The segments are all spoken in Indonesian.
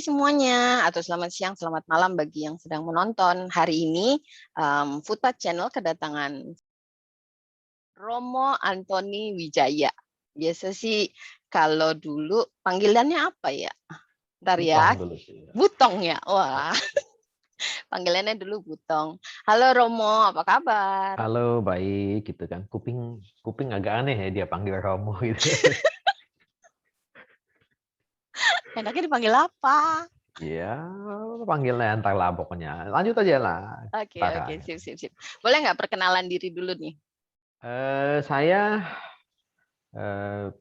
semuanya, atau selamat siang, selamat malam bagi yang sedang menonton. Hari ini Foodpad Channel kedatangan Romo Anthony Wijaya. Biasa sih kalau dulu panggilannya apa ya? Ntar ya, Butong dulu sih. Butong ya. Wah, panggilannya dulu Butong. Halo Romo, apa kabar? Halo, baik gitu kan. Kuping agak aneh ya dia panggil Romo gitu. Enaknya dipanggil apa? Ya, panggilnya entar lah pokoknya. Lanjut aja lah. Oke, Tara. sip. Boleh nggak perkenalan diri dulu nih? Saya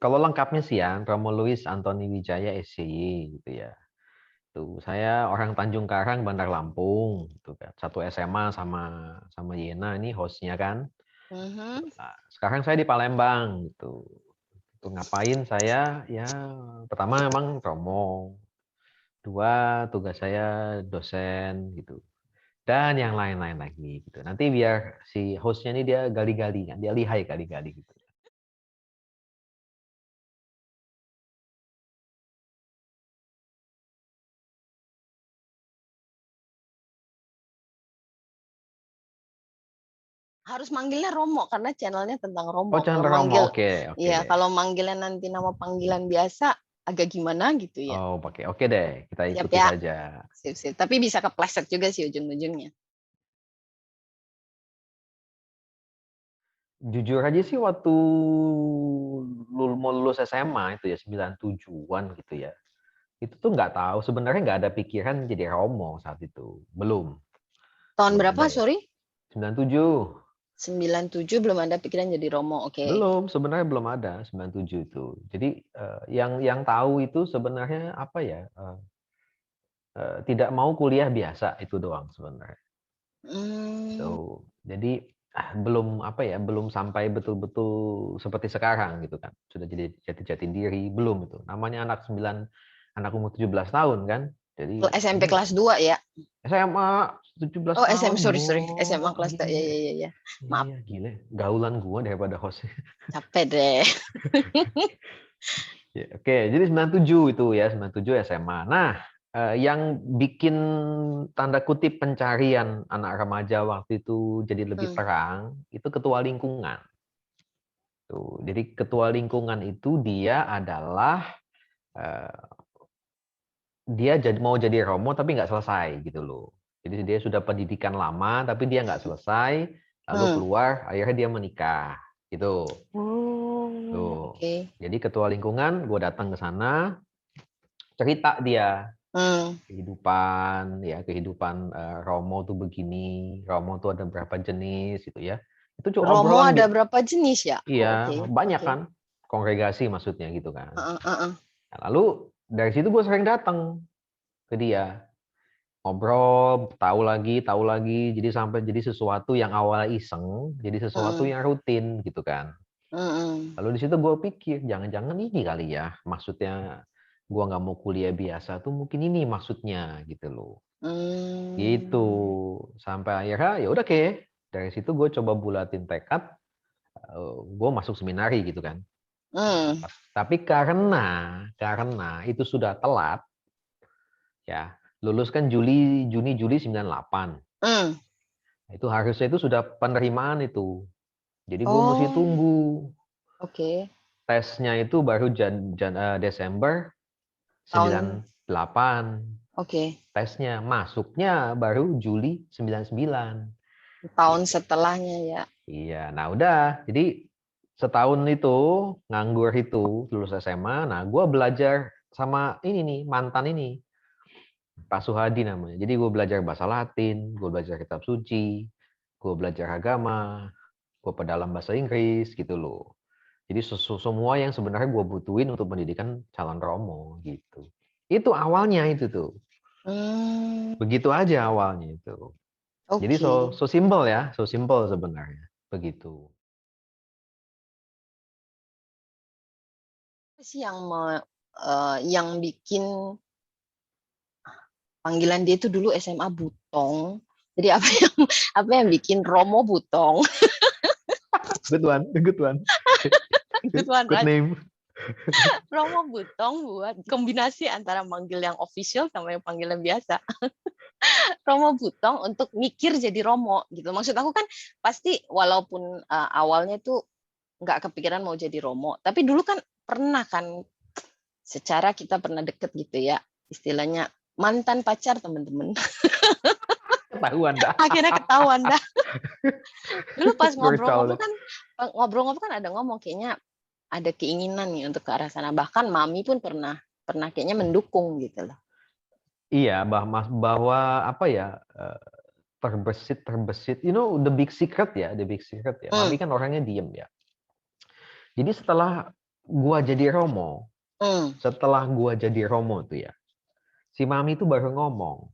kalau lengkapnya sih ya Romo Louis Anthony Wijaya SCY gitu ya. Tuh, saya orang Tanjung Karang, Bandar Lampung gitu kan. Satu SMA sama Yena ini hostnya kan. Mhm. Nah, sekarang saya di Palembang gitu. Tuh ngapain saya? Ya, pertama memang Romo. Dua, tugas saya dosen gitu. Dan yang lain-lain lagi gitu. Nanti biar si hostnya ini dia gali-gali kan, dia lihai gali-gali gitu. Harus manggilnya Romo karena channelnya tentang Romo. Oh, Kalau Chandra Romo, manggil, oke ya deh. kalau manggilnya nanti nama panggilan biasa agak gimana gitu ya. Oh, pakai oke deh, kita Siap ikuti ya. saja. Sip. Tapi bisa kepleset juga sih ujung-ujungnya. Jujur aja sih waktu mau lulus SMA itu ya 97-an gitu ya. Itu tuh nggak tahu, sebenarnya nggak ada pikiran jadi Romo saat itu. Tahun Belum berapa, ada ya. sorry? 97. 97 belum ada pikiran jadi Romo. Oke. Belum, sebenarnya belum ada 97 itu. Jadi yang tahu itu sebenarnya apa ya? Tidak mau kuliah biasa itu doang sebenarnya. Hmm, Jadi belum apa ya? Belum sampai betul-betul seperti sekarang gitu kan. Sudah jadi jati diri belum itu. Namanya anak umur 17 tahun kan. Jadi SMP ini kelas 2 ya. SMA 17 Oh, tahun, sorry. SMA Bos. kelas 2. Gile. Ya. Maaf, Iya, gile. Gaulan gua daripada host. capek deh. Ya, oke, jadi 97 itu ya, 97 SMA. Nah, yang bikin tanda kutip pencarian anak remaja waktu itu jadi lebih terang, itu ketua lingkungan. Tuh, jadi ketua lingkungan itu dia adalah dia mau jadi Romo tapi nggak selesai gitu loh. Jadi dia sudah pendidikan lama tapi dia nggak selesai, lalu keluar akhirnya dia menikah gitu. Oh, Tuh. oke. Jadi ketua lingkungan, gue datang ke sana, cerita dia kehidupan Romo tuh begini, Romo tuh ada berapa jenis gitu ya. Itu cuma Romo obrolan ada berapa jenis ya? Oh, iya, banyak oke. kan kongregasi maksudnya gitu kan. Heeh. Nah, lalu dari situ gue sering datang ke dia, ngobrol, tahu lagi, jadi sampai jadi sesuatu yang awalnya iseng, jadi sesuatu yang rutin gitu kan. Lalu di situ gue pikir, jangan-jangan ini kali ya, maksudnya gue nggak mau kuliah biasa tuh mungkin ini maksudnya gitu loh. Gitu. Sampai akhirnya ya udah dari situ gue coba bulatin tekad, gue masuk seminari gitu kan. Tapi karena itu sudah telat, ya lulus kan Juni 98. Itu harusnya itu sudah penerimaan itu. Jadi gue mesti Oh, tunggu. oke. Tesnya itu baru Desember Tahun 98. Oke. Tesnya, masuknya baru Juli 99. Tahun Gitu. setelahnya ya. Iya, nah udah. Jadi setahun itu nganggur itu lulus SMA. Nah, gue belajar sama ini nih mantan ini Pak Suhadi namanya. Jadi gue belajar bahasa Latin, gue belajar kitab suci, gue belajar agama, gue pedalam bahasa Inggris gitu loh. Jadi semua yang sebenarnya gue butuhin untuk pendidikan calon Romo gitu. Itu awalnya itu tuh. Begitu aja awalnya itu. Jadi Oke. so simple ya, so simple sebenarnya. Begitu. Apa sih yang bikin panggilan dia itu dulu SMA Butong. Jadi apa yang bikin Romo Butong? Good one, good one. Good one, Good right? name. Romo Butong buat kombinasi antara manggil yang official sama yang panggilan biasa. Romo Butong untuk mikir jadi Romo gitu. Maksud aku kan pasti walaupun awalnya tuh nggak kepikiran mau jadi Romo, tapi dulu kan pernah kan secara kita pernah deket gitu ya, istilahnya mantan pacar teman-teman. Ketahuan dah. Akhirnya ketahuan dah. Dulu pas Baru tahu dah. ngobrol-ngobrol kan ada ngomong kayaknya ada keinginan nih untuk ke arah sana. Bahkan mami pun pernah kayaknya mendukung gitu loh. Iya, bahwa apa ya, terbesit, the big secret ya, the big secret ya. Hmm, Mami kan orangnya diem ya. Jadi setelah gua jadi Romo, hmm, tuh ya, si Mami itu baru ngomong,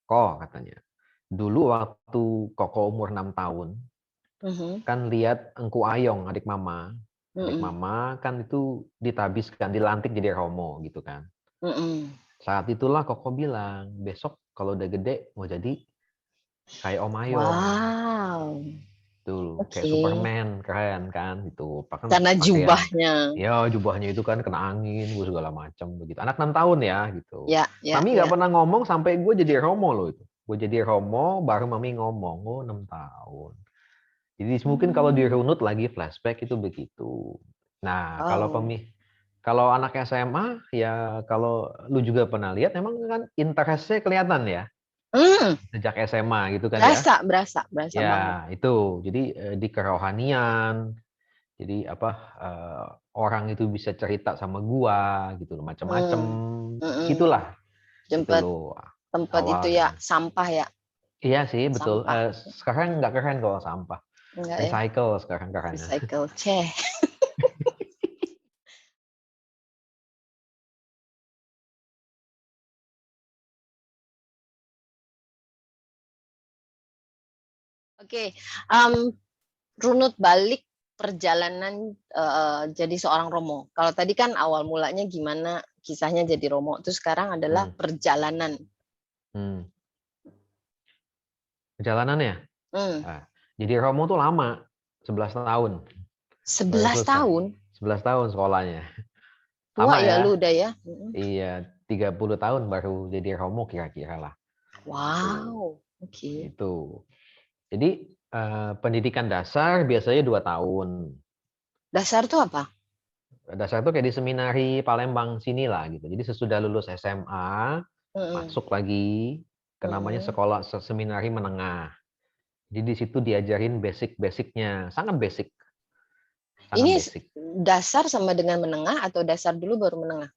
"Kok," katanya, "dulu waktu Koko umur 6 tahun, mhm, kan lihat Engku Ayong, adik Mama. Adik mhm, Mama kan itu ditabiskan, dilantik jadi Romo gitu kan. mhm. Saat itulah Koko bilang, besok kalau udah gede mau jadi kayak Om Ayong. Wow, Tuh, kayak oke. Superman, keren kan gitu. Bahkan Karena pakaian jubahnya. ya jubahnya itu kan kena angin, gue segala macam begitu. Anak 6 tahun ya gitu. Ya, ya, Mami nggak ya. pernah ngomong sampai gue jadi Romo loh itu. Gue jadi Romo baru Mami ngomong, oh 6 tahun. Jadi mungkin kalau Hmm. dirunut lagi flashback itu begitu. Nah, Oh. kalau anak SMA ya kalau lu juga pernah lihat memang kan interest-nya kelihatan ya Hmm, sejak SMA gitu kan ya. berasa, berasa, berasa banget. Ya, itu. Jadi di kerohanian, jadi apa, orang itu bisa cerita sama gua gitu loh, macam-macam, Hmm, mm-mm. gitulah, gitu Tempat loh tempat itu ya awalnya. sampah ya, Iya sih betul, sampah. sekarang nggak keren kalau sampah, Enggak ya, recycle sekarang kerennya. recycle. Ceh. Oke, runut balik perjalanan jadi seorang Romo. Kalau tadi kan awal mulanya gimana kisahnya jadi Romo, terus sekarang adalah Hmm, perjalanan. hmm. Perjalanannya, Hmm, ah, jadi Romo tuh lama, 11 tahun baru 11 selesai, tahun, 11 tahun sekolahnya. tua Lama ya ya, lu udah ya. Mm-mm. iya 30 tahun baru jadi Romo kira-kira lah, gitu. Wow, oke. Itu. Jadi, pendidikan dasar biasanya 2 tahun. Dasar tuh apa? Dasar itu kayak di seminari Palembang sinilah gitu. Jadi sesudah lulus SMA, Mm-mm. masuk lagi ke namanya Mm-mm. sekolah seminari menengah. Jadi di situ diajarin basic-basicnya, sangat basic, sangat Ini basic. dasar sama dengan menengah atau dasar dulu baru menengah?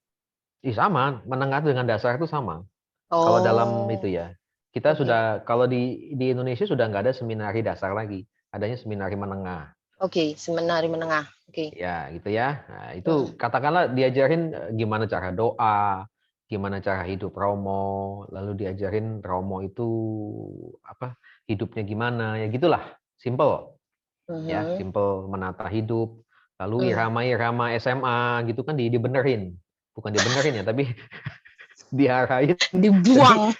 Ih sama, menengah dengan dasar itu sama. Kalau dalam itu Oh, ya, kita sudah oke. kalau di Indonesia sudah nggak ada seminari dasar lagi, adanya seminari menengah. Oke, seminari menengah. Oke. Ya, gitu ya. Nah, itu Mm. katakanlah diajarin, gimana cara doa, gimana cara hidup romo, lalu diajarin romo itu apa, hidupnya gimana, ya gitulah, simple ya, Mhm. simple menata hidup. Lalu Mm. irama-irama SMA gitu kan dibenerin. Bukan dibenerin ya, tapi diarahin. Jadi Dibuang.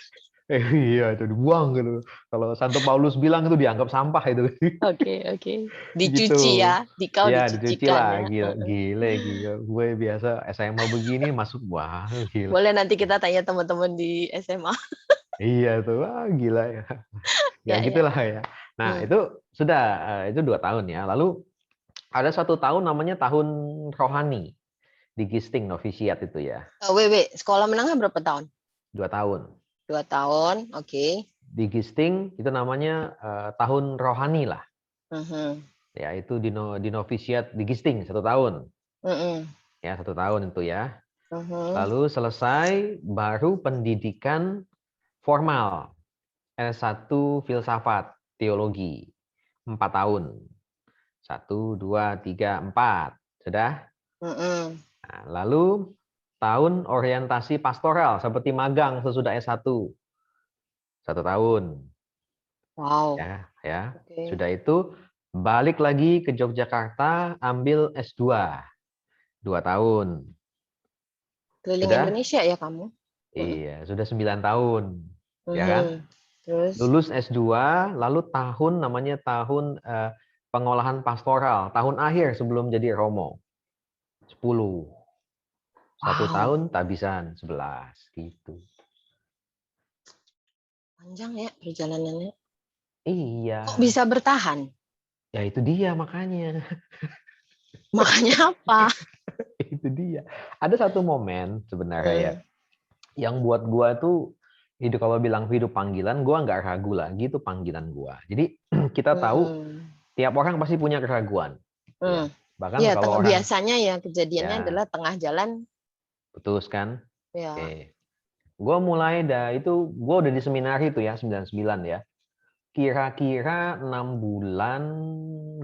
iya itu dibuang gitu. Kalau Santo Paulus bilang itu dianggap sampah itu. Oke, oke. Gitu. Dicuci ya, dikau Ya dicuci dicucikan lah, ya. gila Heeh. gila. Gue biasa SMA begini masuk, wah gila. Boleh nanti kita tanya teman-teman di SMA. Iya tuh, wah gila ya. Ya Ya, ya. gitulah ya. Nah Hmm. itu sudah, itu 2 tahun ya. Lalu ada 1 tahun namanya tahun rohani di Gisting novisiat itu ya. Sekolah menengah berapa tahun? 2 tahun. 2 tahun, oke. Di Gisting itu namanya, tahun rohani lah. Mhm. Ya itu di novisiat di Gisting 1 tahun. Mhm. Ya 1 tahun itu ya. Mhm. Lalu selesai baru pendidikan formal. S1 filsafat teologi 4 tahun. 1, 2, 3, 4. Sudah? Mhm. Nah, lalu tahun orientasi pastoral seperti magang sesudah S1. 1 tahun. Wow. Ya, ya. Oke. Sudah itu balik lagi ke Yogyakarta ambil S2. 2 tahun. Keliling Sudah? Indonesia ya kamu? Mhm. Iya, sudah 9 tahun. Ya kan? Mhm. Terus? Lulus S2, lalu tahun namanya tahun, pengolahan pastoral, tahun akhir sebelum jadi Romo. 10. 1 Wow, tahun tabisan 11 gitu. panjang ya perjalanannya. Iya. Kok bisa bertahan? Ya itu dia makanya. Makanya apa? Itu dia. Ada satu momen sebenarnya ya, Hmm, yang buat gua tuh hidup, kalau bilang hidup panggilan, gua nggak ragu lagi itu panggilan gua. Jadi kita tahu hmm, tiap orang pasti punya keraguan, hmm. ya. Bahkan Ya, kalau orang biasanya ya kejadiannya ya adalah tengah jalan. putus kan, Ya. oke. Gua mulai itu, gua udah di seminari itu ya 99 ya. Kira-kira 6 bulan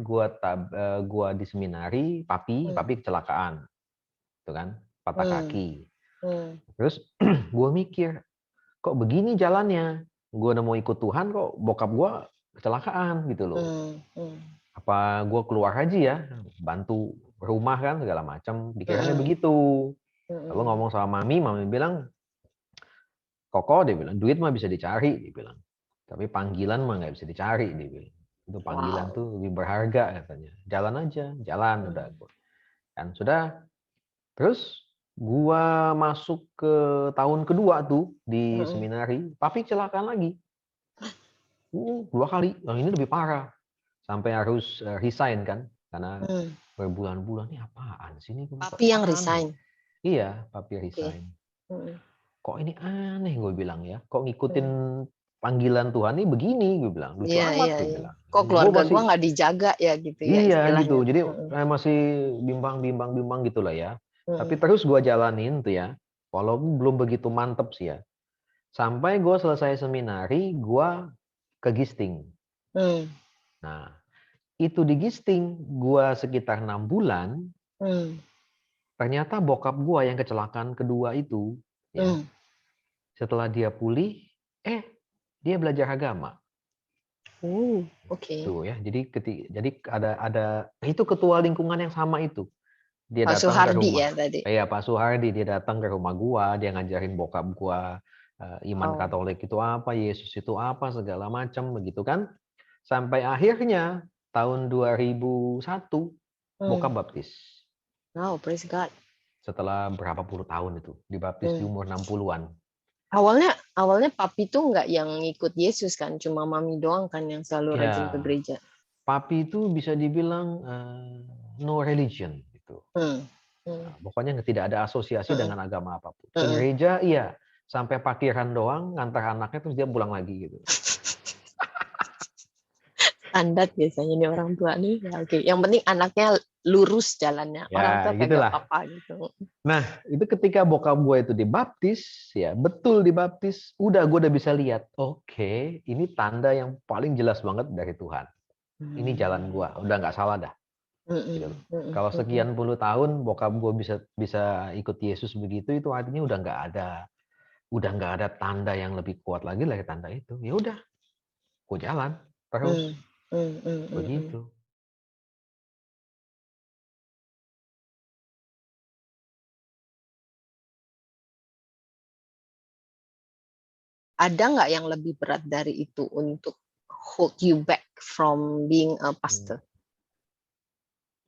gua di seminari, papi Hmm, kecelakaan, itu kan, patah hmm, kaki. hmm, Terus gue mikir, kok begini jalannya? Gue udah mau ikut Tuhan, kok bokap gue kecelakaan gitu loh. hmm, hmm, Apa gue keluar haji ya, bantu rumah kan segala macam. Pikirannya hmm, begitu. Lalu hmm. ngomong sama mami bilang, Koko, dia bilang, duit mah bisa dicari, dia bilang. Tapi panggilan mah nggak bisa dicari, dia bilang. Itu panggilan Wow. tuh lebih berharga katanya. Jalan aja, jalan udah. Hmm, Kan sudah. Terus gua masuk ke tahun kedua tuh di hmm, seminari, papi kecelakaan lagi. 2 kali. Yang ini lebih parah. Sampai harus resign kan, karena hmm. berbulan-bulan ini apaan sih ini kok Papi yang aneh. resign. Iya, papi Oke. resign. Hmm, Kok ini aneh gue bilang ya. Kok ngikutin hmm. panggilan Tuhan ini begini gue bilang. Lucu Iya, amat iya, gue iya. bilang. Kok Gue keluarga gua masih nggak dijaga ya gitu ya iya gitu. istilahnya. Jadi Hmm, masih bimbang gitulah ya. Tapi hmm, terus gue jalanin tuh ya. Walaupun belum begitu mantep sih ya. Sampai gue selesai seminari, gue ke Gisting. hmm, Nah, itu di Gisting, gue sekitar 6 bulan, hmm, ternyata bokap gue yang kecelakaan kedua itu, ya, hmm. setelah dia pulih, dia belajar agama. Oke. Tuh ya, jadi ada itu ketua lingkungan yang sama itu. Dia Pak datang ke Suhardi rumah. ya tadi. Pak Suhardi, dia datang ke rumah gua, dia ngajarin bokap gua iman Wow. Katolik itu apa, Yesus itu apa, segala macam begitu kan. Sampai akhirnya tahun 2001 Hmm. bokap baptis. Wow, praise God. Setelah berapa puluh tahun itu, dibaptis di Hmm. umur 60-an. Awalnya awalnya papi tuh nggak yang ngikut Yesus kan, cuma mami doang kan yang selalu rajin ke Ya, gereja. papi itu bisa dibilang no religion gitu. Hmm. Hmm. Nah, pokoknya tidak ada asosiasi Hmm. dengan agama apapun. Ke Hmm. gereja iya, sampai parkiran doang, ngantar anaknya terus dia pulang lagi gitu. Standar biasanya nih orang tua nih. Ya, oke. Yang penting anaknya lurus jalannya. Orang Ya, tua kagak gitulah. apa-apa gitu. Nah, itu ketika bokap gue itu dibaptis, ya betul dibaptis, gue udah bisa lihat, oke, ini tanda yang paling jelas banget dari Tuhan. Ini jalan gue, Hmm. udah nggak salah dah. Hmm. Gitu. Hmm. Kalau Hmm. sekian puluh tahun bokap gue bisa ikut Yesus begitu, itu artinya udah nggak ada tanda yang lebih kuat lagi dari tanda itu. Ya udah, gue jalan terus Hmm. Hmm. Hmm. Hmm. Hmm. begitu. Ada nggak yang lebih berat dari itu untuk hold you back from being a Hmm. pastor?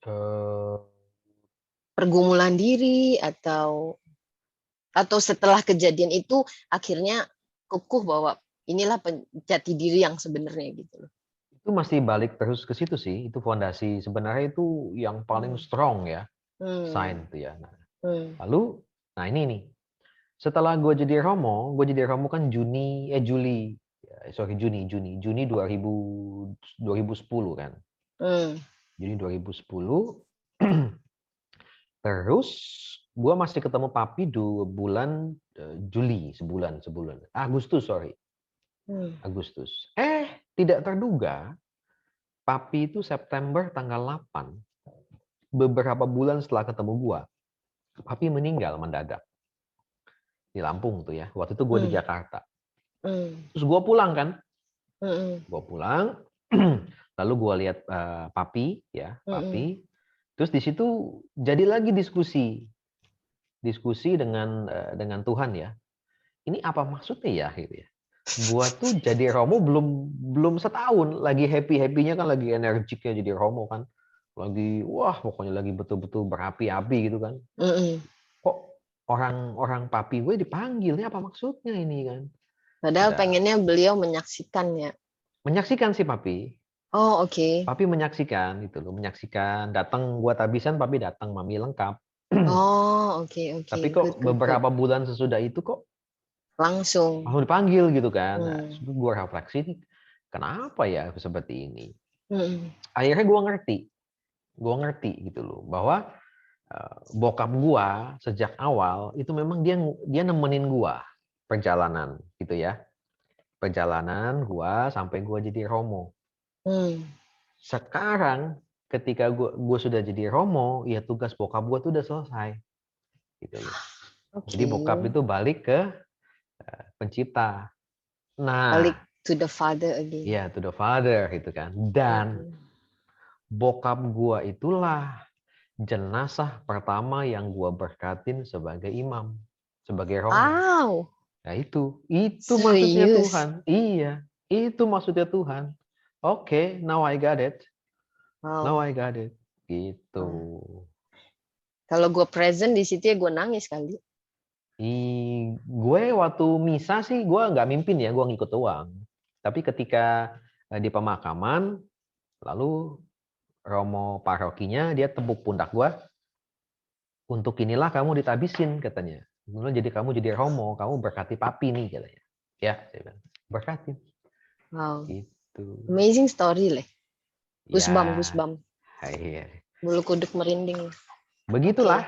Eh, Pergumulan diri atau setelah kejadian itu akhirnya kukuh bahwa inilah jati diri yang sebenarnya gitu loh. itu masih balik terus ke situ sih. Itu fondasi sebenarnya itu yang paling Hmm. strong ya, Hmm. sign itu ya. Nah, Hmm. lalu, nah ini nih. Setelah gue jadi Romo kan Juli, Juni 2010 kan. Hmm. Juni 2010. Terus gue masih ketemu papi 2 bulan Juli, sebulan. Hmm. Agustus. Tidak terduga, papi itu September tanggal 8, beberapa bulan setelah ketemu gua, papi meninggal mendadak di Lampung tuh ya. Waktu itu gue di Hmm. Jakarta. Hmm. Terus gue pulang kan, Hmm. gue pulang, lalu gue lihat papi, Hmm. Terus di situ jadi lagi diskusi dengan Tuhan ya. Ini apa maksudnya ya, gitu ya. Gua tuh jadi Romo belum setahun, lagi happy-happynya kan, lagi energiknya jadi Romo kan. lagi wah pokoknya lagi betul-betul berapi-api gitu kan. Mm-mm. Kok orang papi gue dipanggil, ini apa maksudnya ini kan? Padahal Udah pengennya beliau menyaksikan ya. menyaksikan sih papi. Oh, oke. Papi menyaksikan gitu loh, menyaksikan datang buat habisan papi datang, mami lengkap. Oh, oke, oke. Tapi Good, kok good, good. beberapa bulan sesudah itu kok Langsung. langsung dipanggil gitu kan. Nah, Hmm. gue refleksi nih, kenapa ya seperti ini? Mm-mm. Akhirnya gue ngerti gitu loh bahwa bokap gua sejak awal itu memang dia nemenin gua perjalanan gitu ya. Perjalanan gua sampai gua jadi romo. Hmm. Sekarang ketika gua sudah jadi romo, ya tugas bokap gua tuh udah selesai gitu loh. Jadi Oke. bokap itu balik ke pencipta. Nah, Balik to the father again. ya to the father gitu kan. Dan Mm-mm. bokap gua itulah jenazah pertama yang gua berkatin sebagai imam, sebagai romo. Wow. Nah itu maksudnya Serius. Tuhan. Iya, itu maksudnya Tuhan. Oke, now I got it. Now Wow. I got it. Gitu. Wow. Kalau gue present di situ ya gue nangis kali. Gue waktu misa sih gue nggak mimpin ya, gue ngikut doang. Tapi ketika di pemakaman, lalu romo parokinya dia tepuk pundak gue, untuk inilah kamu ditabisin katanya. Jadi kamu jadi romo, kamu berkati papi nih katanya. Ya, saya bilang, berkati. Wow. Gitu. Amazing story leh. Ya, Goosebump. iya. Bulu kuduk merinding. Oke. Begitulah.